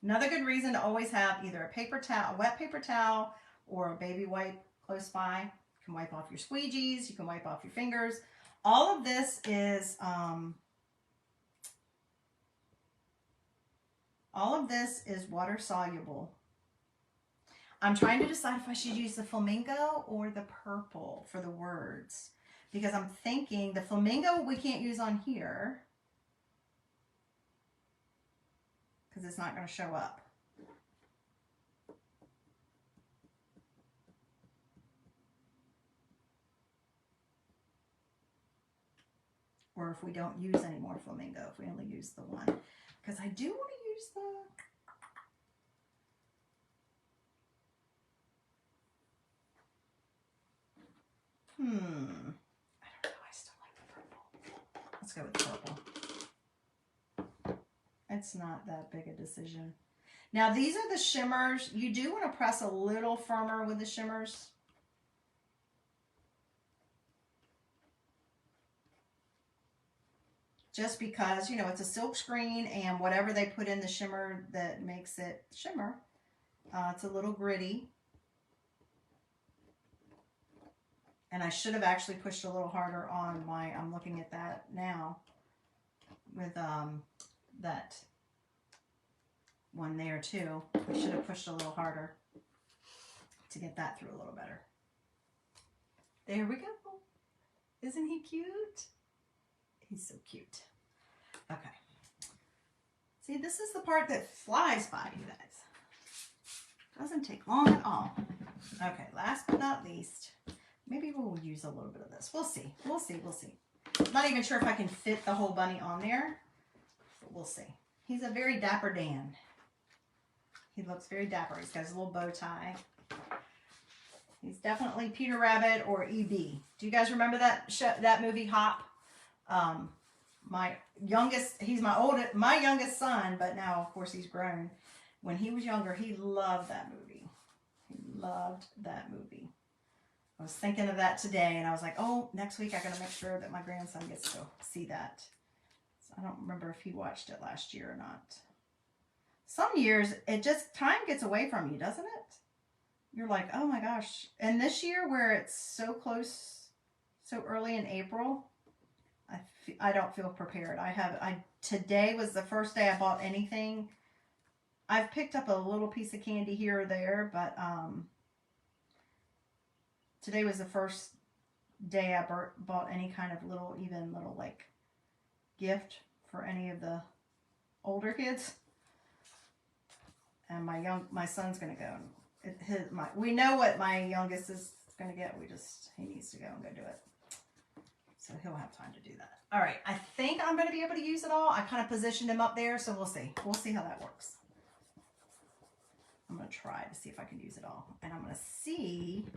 Another good reason to always have either a paper towel, a wet paper towel, or a baby wipe close by. You can wipe off your squeegees, you can wipe off your fingers. All of this is water soluble. I'm trying to decide if I should use the flamingo or the purple for the words, because I'm thinking the flamingo we can't use on here because it's not going to show up. Or if we don't use any more flamingo, if we only use the one. Because I do want to use the... I don't know. I still like the purple. Let's go with the purple. It's not that big a decision. Now these are the shimmers. You do want to press a little firmer with the shimmers. Just because, you know, it's a silk screen, and whatever they put in the shimmer that makes it shimmer, it's a little gritty. And I should have actually pushed a little harder on my, I'm looking at that now, with that one there too. I should have pushed a little harder to get that through a little better. There we go. Isn't he cute? He's so cute. Okay. See, this is the part that flies by, you guys. Doesn't take long at all. Okay, last but not least, maybe we'll use a little bit of this. We'll see. We'll see. We'll see. I'm not even sure if I can fit the whole bunny on there, but we'll see. He's a very dapper Dan. He looks very dapper. He's got his little bow tie. He's definitely Peter Rabbit or E.B. Do you guys remember that show, that movie Hop? My youngest, he's my youngest son, but now of course he's grown. When he was younger, he loved that movie. He loved that movie. I was thinking of that today, and I was like, oh, next week I gotta make sure that my grandson gets to see that. So I don't remember if he watched it last year or not. Some years, it just, time gets away from you, doesn't it? You're like, oh my gosh. And this year, where it's so close, so early in April, I don't feel prepared. Today was the first day I bought anything. I've picked up a little piece of candy here or there, but today was the first day I bought any kind of little like gift for any of the older kids. And my son's gonna go. We know what my youngest is gonna get. He needs to go and go do it. So he'll have time to do that. All right, I think I'm going to be able to use it all. I kind of positioned him up there, so we'll see. We'll see how that works. I'm going to try to see if I can use it all. And I'm going to see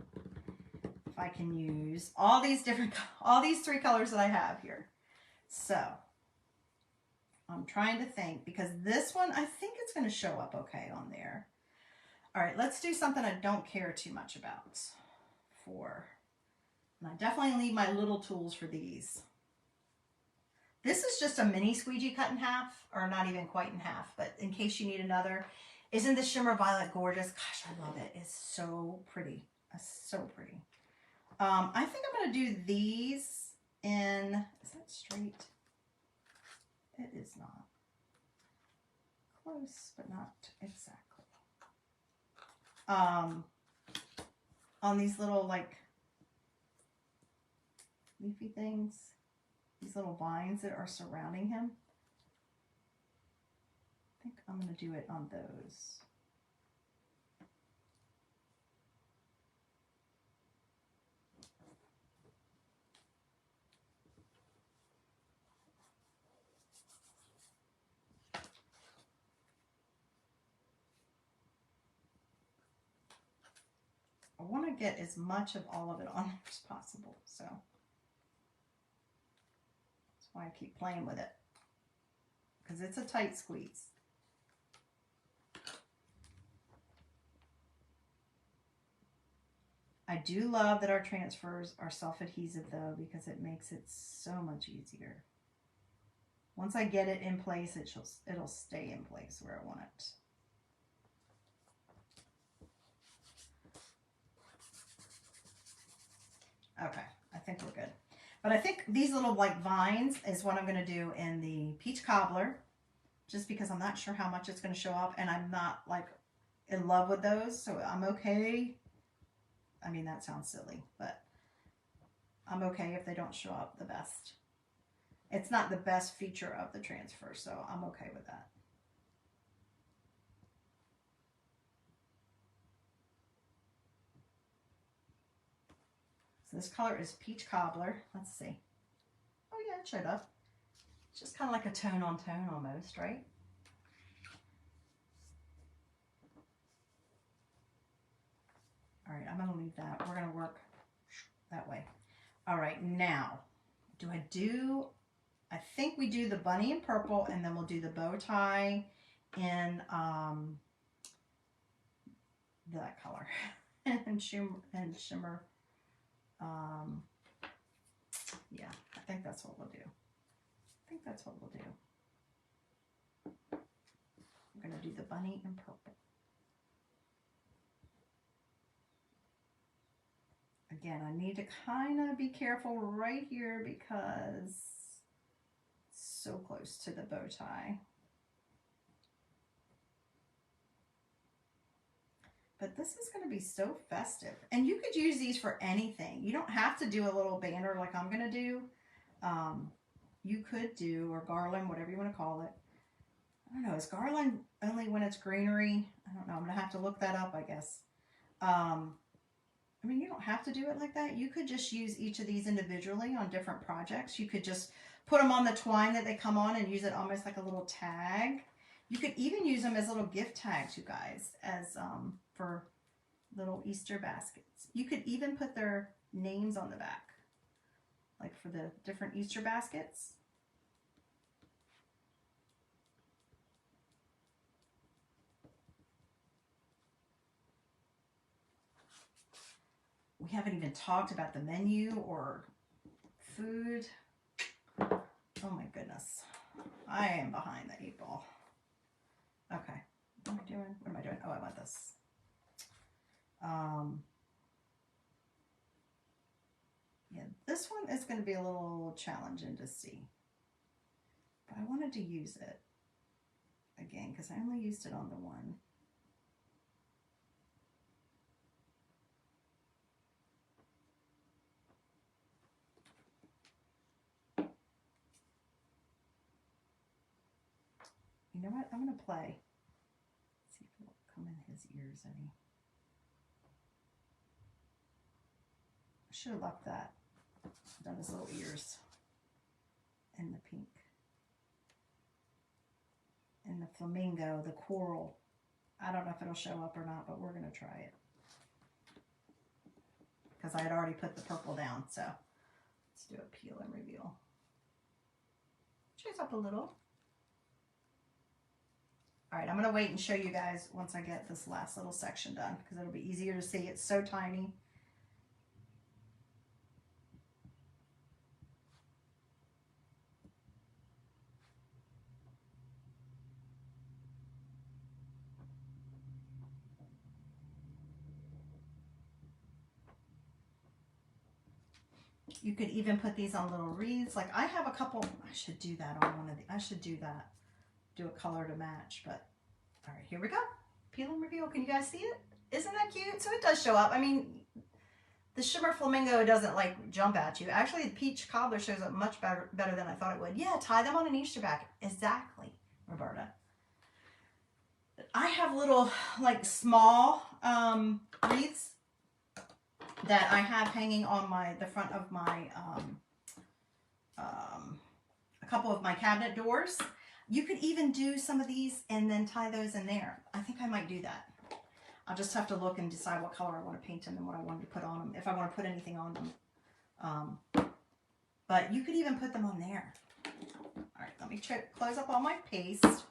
if I can use all these three colors that I have here. So I'm trying to think, because this one, I think it's going to show up okay on there. All right, let's do something I don't care too much about and I definitely need my little tools for these. This is just a mini squeegee cut in half, or not even quite in half, but in case you need another. Isn't the shimmer violet gorgeous? Gosh, I love it. It's so pretty. It's so pretty. I think I'm going to do these in, is that straight? It is not. Close, but not exactly. On these little like leafy things, these little vines that are surrounding him. I think I'm going to do it on those. I want to get as much of all of it on there as possible, so that's why I keep playing with it, because it's a tight squeeze. I do love that our transfers are self-adhesive though, because it makes it so much easier. Once I get it in place, it'll stay in place where I want it. Okay, I think we're good. But I think these little like vines is what I'm going to do in the peach cobbler, just because I'm not sure how much it's going to show up, and I'm not like in love with those, so I'm okay. I mean, that sounds silly, but I'm okay if they don't show up the best. It's not the best feature of the transfer, so I'm okay with that. So this color is Peach Cobbler. Let's see. Oh yeah, it showed up. It's just kind of like a tone on tone almost, right? All right, I'm going to leave that. We're going to work that way. All right, now, I think we do the bunny in purple, and then we'll do the bow tie in that color and shimmer. Yeah, I think that's what we'll do. We're going to do the bunny in purple. Again, I need to kind of be careful right here because it's so close to the bow tie. But this is going to be so festive. And you could use these for anything. You don't have to do a little banner like I'm going to do. You could do, or garland, whatever you want to call it. I don't know. Is garland only when it's greenery? I don't know. I'm going to have to look that up, I guess. I mean, you don't have to do it like that. You could just use each of these individually on different projects. You could just put them on the twine that they come on and use it almost like a little tag. You could even use them as little gift tags, you guys, as for little Easter baskets. You could even put their names on the back, like for the different Easter baskets. We haven't even talked about the menu or food. Oh my goodness. I am behind the 8 ball. Okay. What am I doing? What am I doing? Oh, I want this. Yeah, this one is going to be a little challenging to see. But I wanted to use it again because I only used it on the one. You know what? I'm going to play. See if it'll come in his ears any. I should have left that. Done his little ears in the pink. And the flamingo, the coral. I don't know if it'll show up or not, but we're going to try it. Because I had already put the purple down, so let's do a peel and reveal. Shows up a little. All right, I'm going to wait and show you guys once I get this last little section done because it'll be easier to see. It's so tiny. You could even put these on little wreaths. Like I have a couple, I should do that on one of the, I should do that. Do a color to match, but all right, here we go. Peel and reveal. Can you guys see it? Isn't that cute? So it does show up. I mean, the shimmer flamingo doesn't like jump at you. Actually, the peach cobbler shows up much better than I thought it would. Yeah, tie them on an Easter basket. Exactly, Roberta. I have little like small wreaths that I have hanging on the front of my a couple of my cabinet doors. You could even do some of these and then tie those in there. I think I might do that. I'll just have to look and decide what color I want to paint them and what I want to put on them, if I want to put anything on them. But you could even put them on there. All right, let me close up all my paste. So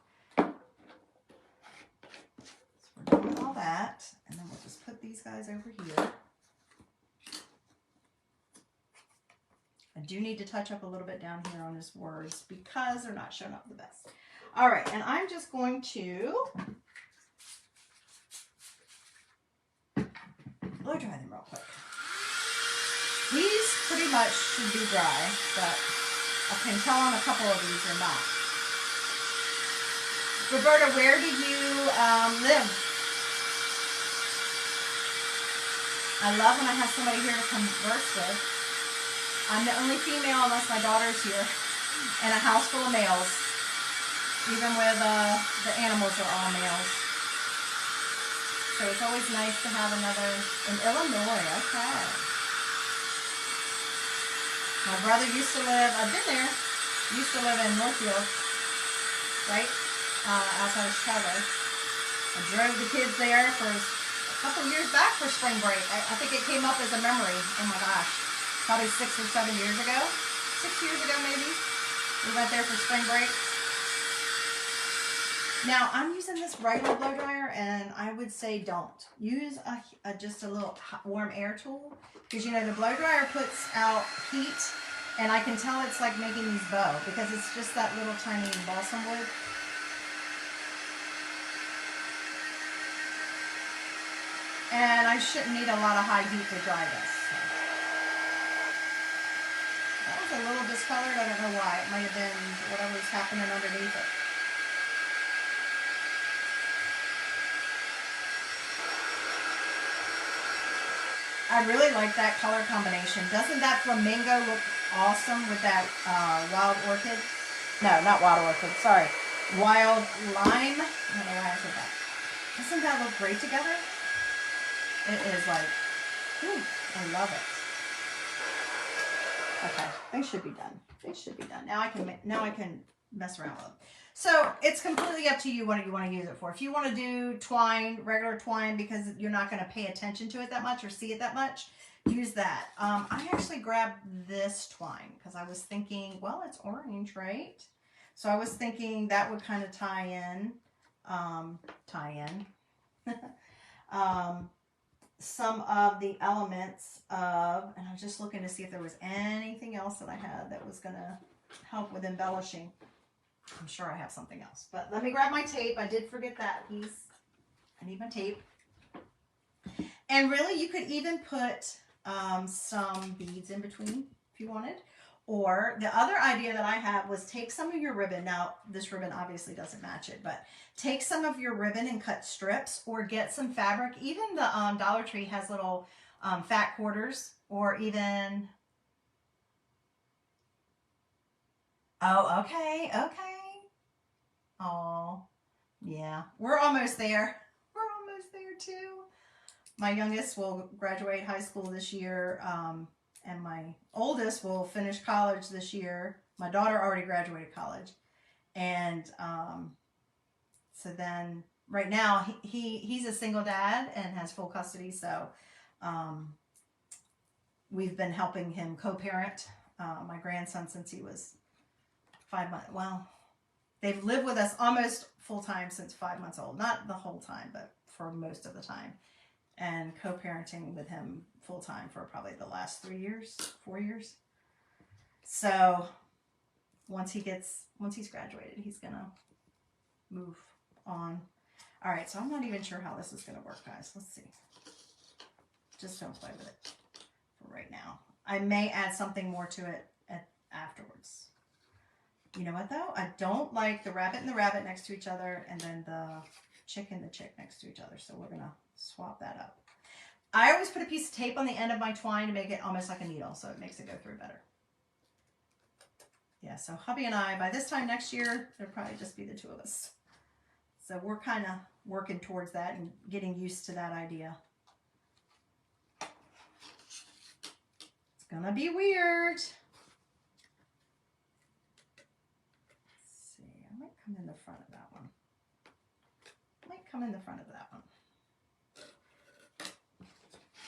we're done with all that. And then we'll just put these guys over here. I do need to touch up a little bit down here on his words because they're not showing up the best. All right, and I'm just going to blow dry them real quick. These pretty much should be dry, but I can tell on a couple of these they're not. Roberta, where do you live? I love when I have somebody here to converse with. I'm the only female unless my daughter's here, and a house full of males. Even with the animals are all males. So it's always nice to have another in Illinois. Okay. My brother used to live, I've been there, used to live in Northfield, right? Outside of Chicago. I drove the kids there for a couple years back for spring break. I think it came up as a memory. Oh my gosh. Probably 6 or 7 years ago. 6 years ago maybe. We went there for spring break. Now, I'm using this regular blow dryer, and I would say don't. Use just a little warm air tool, because, you know, the blow dryer puts out heat, and I can tell it's like making these bow, because it's just that little tiny balsam wood. And I shouldn't need a lot of high heat to dry this. So. That was a little discolored. I don't know why. It might have been whatever's happening underneath it. I really like that color combination. Doesn't that flamingo look awesome with that wild orchid? No, not wild orchid. Sorry. Wild lime. I don't know why I said that. Doesn't that look great together? It is like, whew, I love it. Okay, they should be done. They should be done. Now I can mess around with them. So it's completely up to you what you want to use it for. If you want to do twine, regular twine, because you're not going to pay attention to it that much or see it that much, use that. I actually grabbed this twine because I was thinking, well, it's orange, right? So I was thinking that would kind of tie in some of the elements of, and I was just looking to see if there was anything else that I had that was going to help with embellishing. I'm sure I have something else, but let me grab my tape. I did forget that piece. I need my tape. And really, you could even put some beads in between if you wanted. Or the other idea that I had was take some of your ribbon. Now, this ribbon obviously doesn't match it, but take some of your ribbon and cut strips, or get some fabric. Even the Dollar Tree has little fat quarters, or even... Oh, okay, okay. Oh, yeah. We're almost there. We're almost there, too. My youngest will graduate high school this year, and my oldest will finish college this year. My daughter already graduated college. And so then right now he's a single dad and has full custody. So we've been helping him co-parent my grandson since he was 5 months. Well, they've lived with us almost full time since 5 months old. Not the whole time, but for most of the time. And co-parenting with him full time for probably the last 4 years. So once he's graduated, he's gonna move on. All right, so I'm not even sure how this is gonna work, guys. Let's see. Just don't play with it for right now. I may add something more to it afterwards. You know what though? I don't like the rabbit and the rabbit next to each other, and then the chick and the chick next to each other. So we're gonna swap that up. I always put a piece of tape on the end of my twine to make it almost like a needle, so it makes it go through better. Yeah, so hubby and I, by this time next year, there'll probably just be the two of us. So we're kind of working towards that and getting used to that idea. It's gonna be weird. Let's see, I might come in the front of that one.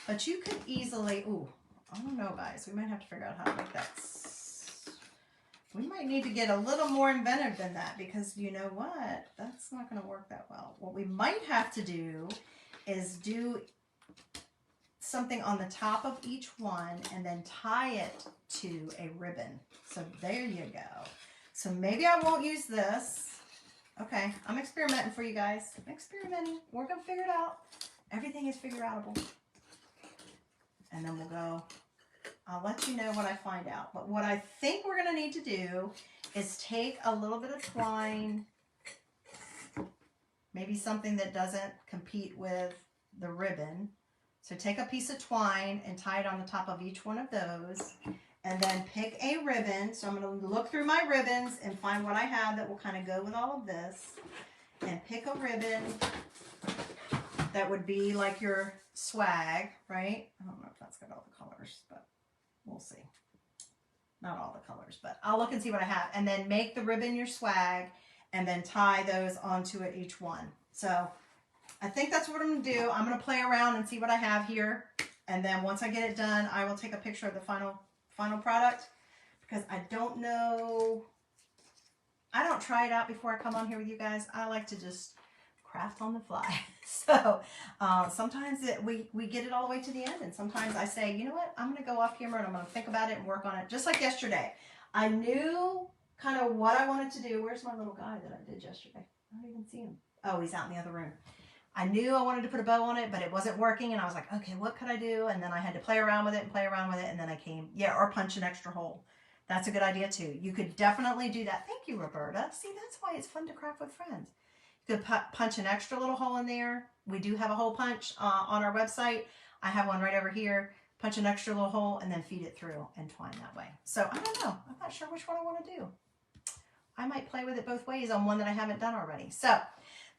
But you could easily, ooh, I don't know, guys. We might have to figure out how to make that. We might need to get a little more inventive than that, because you know what? That's not going to work that well. What we might have to do is do something on the top of each one and then tie it to a ribbon. So there you go. So maybe I won't use this. Okay, I'm experimenting for you guys. I'm experimenting. We're going to figure it out. Everything is figure outable. And then we'll go. I'll let you know what I find out. But what I think we're going to need to do is take a little bit of twine, maybe something that doesn't compete with the ribbon. So take a piece of twine and tie it on the top of each one of those. And then pick a ribbon. So I'm going to look through my ribbons and find what I have that will kind of go with all of this. And pick a ribbon that would be like your swag, right? I don't know if that's got all the colors, but we'll see. Not all the colors, but I'll look and see what I have. And then make the ribbon your swag and then tie those onto it, each one. So I think that's what I'm going to do. I'm going to play around and see what I have here. And then once I get it done, I will take a picture of the final product, because I don't know. I don't try it out before I come on here with you guys. I like to just craft on the fly. So sometimes we get it all the way to the end, and sometimes I say, you know what, I'm going to go off camera and I'm going to think about it and work on it. Just like yesterday, I knew kind of what I wanted to do. Where's my little guy that I did yesterday? I don't even see him. Oh, he's out in the other room. I knew I wanted to put a bow on it, but it wasn't working, and I was like, okay, what could I do? And then I had to play around with it and play around with it, and then I came, yeah, or punch an extra hole. That's a good idea too. You could definitely do that. Thank you, Roberta. See, that's why it's fun to craft with friends. You could punch an extra little hole in there. We do have a hole punch on our website. I have one right over here. Punch an extra little hole and then feed it through and twine that way. So I don't know. I'm not sure which one I want to do. I might play with it both ways on one that I haven't done already. So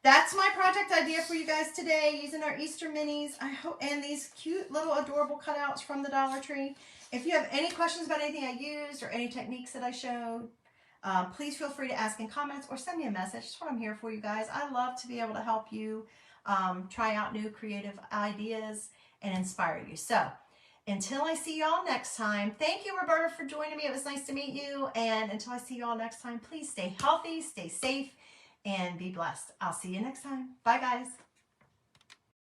that's my project idea for you guys today, using our Easter minis. I hope, and these cute little adorable cutouts from the Dollar Tree. If you have any questions about anything I used or any techniques that I showed, please feel free to ask in comments or send me a message. That's what I'm here for, you guys. I love to be able to help you try out new creative ideas and inspire you. So until I see y'all next time, thank you, Roberta, for joining me. It was nice to meet you. And until I see y'all next time, please stay healthy, stay safe, and be blessed. I'll see you next time. Bye, guys.